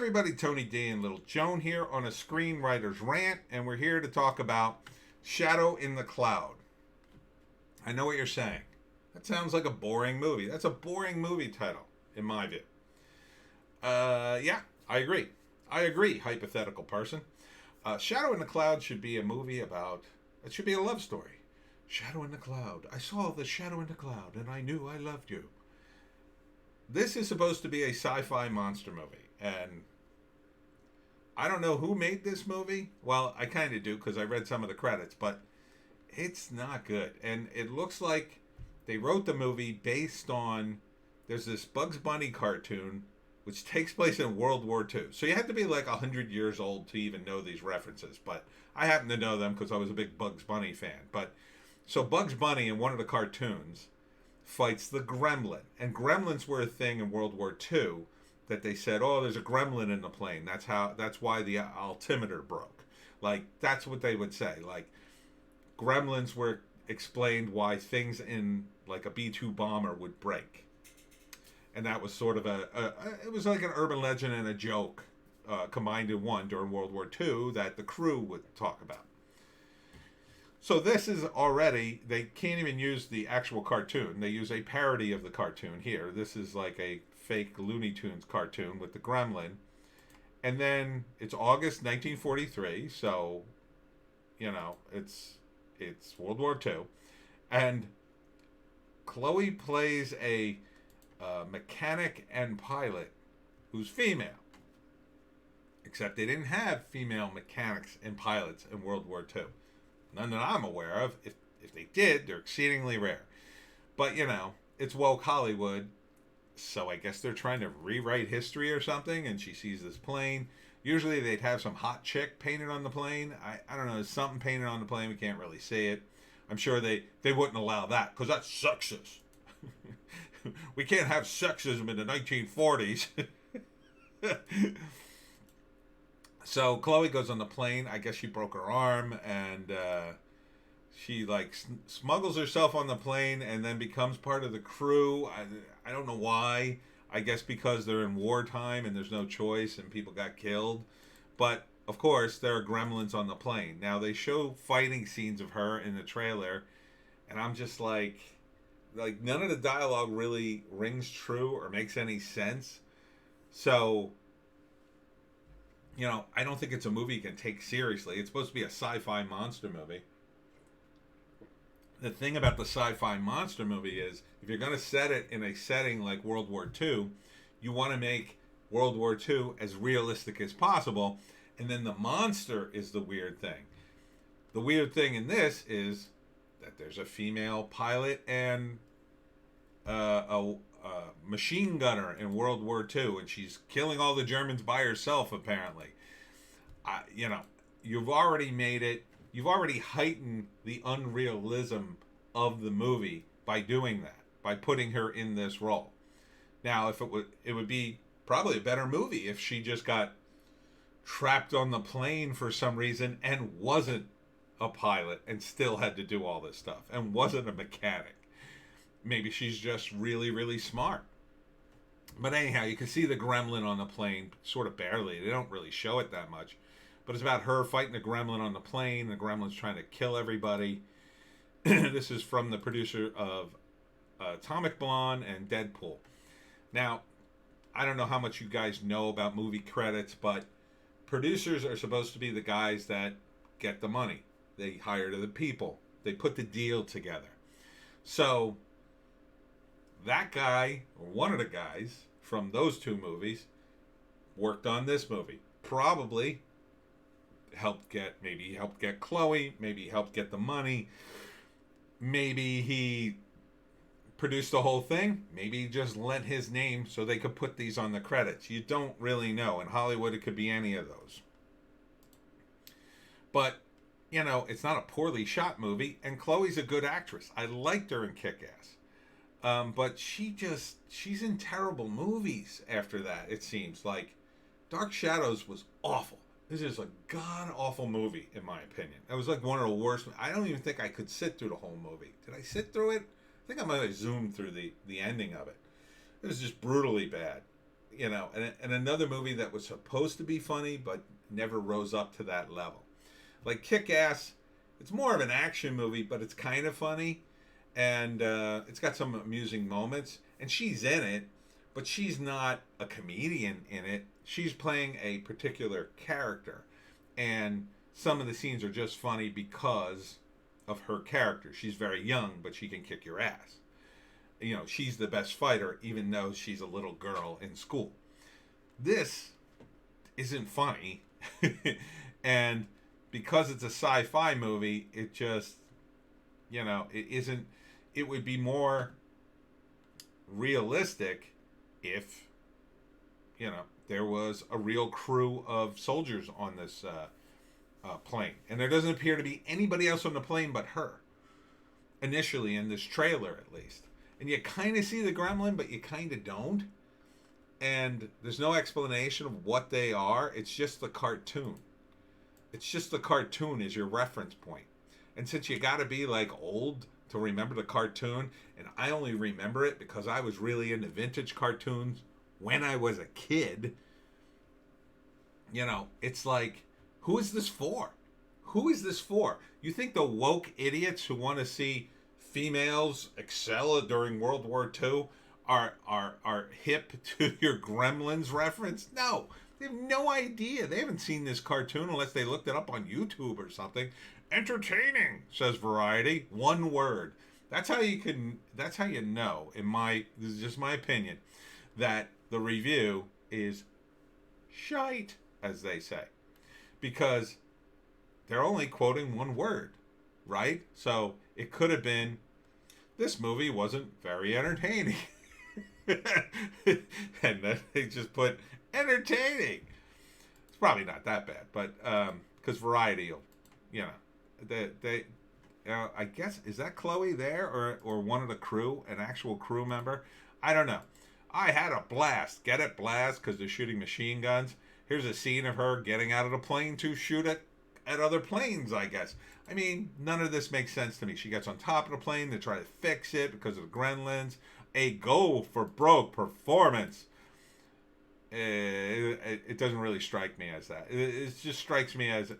everybody, Tony D and Little Joan here on a Screenwriter's Rant, and we're here to talk about Shadow in the Cloud. I know what you're saying. That sounds like a boring movie. That's a boring movie title, in my view. Yeah, I agree. I agree, hypothetical person. Shadow in the Cloud should be a movie about, it should be a love story. Shadow in the Cloud. I saw the shadow in the cloud, and I knew I loved you. This is supposed to be a sci-fi monster movie, and I don't know who made this movie. Well, I kind of do because I read some of the credits, but it's not good. And it looks like they wrote the movie based on, there's this Bugs Bunny cartoon which takes place in World War II. So you have to be like 100 years old to even know these references, but I happen to know them because I was a big Bugs Bunny fan. But so Bugs Bunny in one of the cartoons fights the gremlin, and gremlins were a thing in World War II that they said, oh, there's a gremlin in the plane, that's why the altimeter broke. Like, that's what they would say. Like, gremlins were explained why things in like a B-2 bomber would break, and that was sort of it was like an urban legend and a joke combined in one during World War II that the crew would talk about. So this is already, they can't even use the actual cartoon. They use a parody of the cartoon here. This is like a fake Looney Tunes cartoon with the gremlin. And then it's August 1943, so, you know, it's World War II. And Chloe plays a mechanic and pilot who's female. Except they didn't have female mechanics and pilots in World War II. None that I'm aware of. If they did, they're exceedingly rare. But, you know, it's woke Hollywood, so I guess they're trying to rewrite history or something, and she sees this plane. Usually they'd have some hot chick painted on the plane. I don't know, there's something painted on the plane. We can't really see it. I'm sure they wouldn't allow that, because that's sexist. We can't have sexism in the 1940s. So Chloe goes on the plane. I guess she broke her arm, and she like smuggles herself on the plane and then becomes part of the crew. I don't know why. I guess because they're in wartime and there's no choice and people got killed. But of course there are gremlins on the plane. Now they show fighting scenes of her in the trailer, and I'm just like none of the dialogue really rings true or makes any sense. So, you know, I don't think it's a movie you can take seriously. It's supposed to be a sci-fi monster movie. The thing about the sci-fi monster movie is, if you're going to set it in a setting like World War II, you want to make World War II as realistic as possible, and then the monster is the weird thing. The weird thing in this is that there's a female pilot and a machine gunner in World War II, and she's killing all the Germans by herself, apparently. You know, you've already made it, you've already heightened the unrealism of the movie by doing that, by putting her in this role. Now, if it would be probably a better movie if she just got trapped on the plane for some reason and wasn't a pilot and still had to do all this stuff and wasn't a mechanic. Maybe she's just really, really smart. But anyhow, you can see the gremlin on the plane, sort of barely. They don't really show it that much. But it's about her fighting the gremlin on the plane. The gremlin's trying to kill everybody. This is from the producer of Atomic Blonde and Deadpool. Now, I don't know how much you guys know about movie credits, but producers are supposed to be the guys that get the money. They hire the people. They put the deal together. So that guy, or one of the guys from those two movies, worked on this movie. Probably maybe he helped get Chloe, maybe he helped get the money, maybe he produced the whole thing, maybe he just lent his name so they could put these on the credits. You don't really know. In Hollywood, it could be any of those. But, you know, it's not a poorly shot movie, and Chloe's a good actress. I liked her in Kick-Ass. But she's in terrible movies after that, it seems. Like, Dark Shadows was awful. This is a god-awful movie, in my opinion. It was like one of the worst. I don't even think I could sit through the whole movie. Did I sit through it? I think I might have zoomed through the ending of it. It was just brutally bad. and another movie that was supposed to be funny but never rose up to that level. Like Kick-Ass, it's more of an action movie, but it's kind of funny, and it's got some amusing moments, and she's in it, but she's not a comedian in it. She's playing a particular character, and some of the scenes are just funny because of her character. She's very young, but she can kick your ass. She's the best fighter, even though she's a little girl in school. This isn't funny, and because it's a sci-fi movie, it just, it isn't. It would be more realistic if, there was a real crew of soldiers on this plane, and there doesn't appear to be anybody else on the plane but her. Initially, in this trailer, at least. And you kind of see the gremlin, but you kind of don't. And there's no explanation of what they are. It's just the cartoon. It's just the cartoon is your reference point. And since you got to be like old to remember the cartoon, and I only remember it because I was really into vintage cartoons when I was a kid, it's like, who is this for? Who is this for? You think the woke idiots who want to see females excel during World War II are hip to your Gremlins reference? No, they have no idea. They haven't seen this cartoon unless they looked it up on YouTube or something. Entertaining, says Variety. One word. That's how you know, this is just my opinion, that the review is shite, as they say. Because they're only quoting one word, right? So it could have been, this movie wasn't very entertaining. And then they just put entertaining. It's probably not that bad, but because Variety will, they I guess, is that Chloe there or one of the crew, an actual crew member? I don't know. I had a blast. Get it? Blast, because they're shooting machine guns. Here's a scene of her getting out of the plane to shoot at other planes, I guess. I mean, none of this makes sense to me. She gets on top of the plane to try to fix it because of the gremlins. A go for broke performance. It doesn't really strike me as that. It just strikes me as,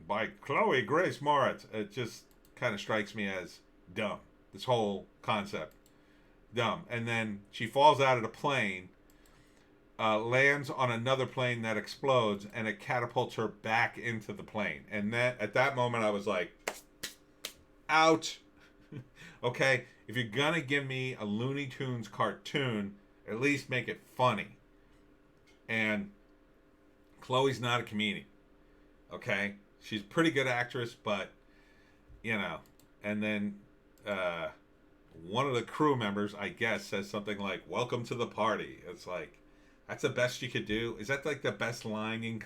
by Chloe Grace Moretz, it just kind of strikes me as dumb. This whole concept. Dumb. And then she falls out of the plane, lands on another plane that explodes, and it catapults her back into the plane. And at that moment, I was like, out. Okay, if you're going to give me a Looney Tunes cartoon, at least make it funny. And Chloe's not a comedian. Okay? She's a pretty good actress, but, and then one of the crew members, I guess, says something like, welcome to the party. It's like, that's the best you could do? Is that like the best line you can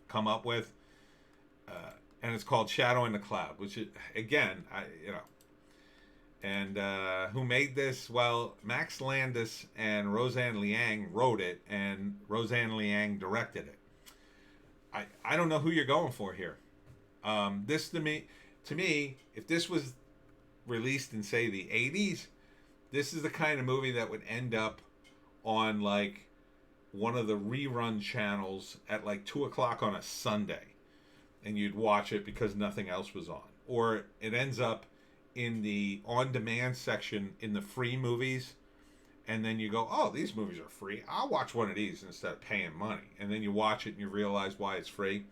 come up with? And it's called Shadow in the Cloud, which is, again, And who made this? Well, Max Landis and Roseanne Liang wrote it, and Roseanne Liang directed it. I don't know who you're going for here. This to me, if this was released in, say, the 80s, this is the kind of movie that would end up on like one of the rerun channels at like 2 o'clock on a Sunday, and you'd watch it because nothing else was on. Or it ends up in the on-demand section in the free movies, and then you go, oh, these movies are free. I'll watch one of these instead of paying money. And then you watch it and you realize why it's free.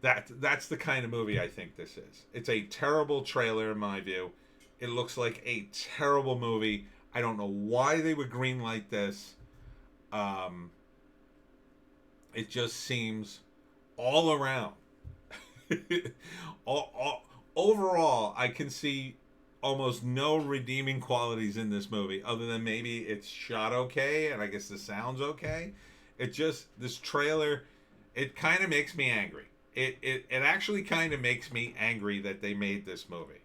That's the kind of movie I think this is. It's a terrible trailer in my view. It looks like a terrible movie. I don't know why they would greenlight this. It just seems all around. Overall, I can see almost no redeeming qualities in this movie, other than maybe it's shot okay, and I guess the sound's okay. This trailer, it kind of makes me angry. It actually kind of makes me angry that they made this movie.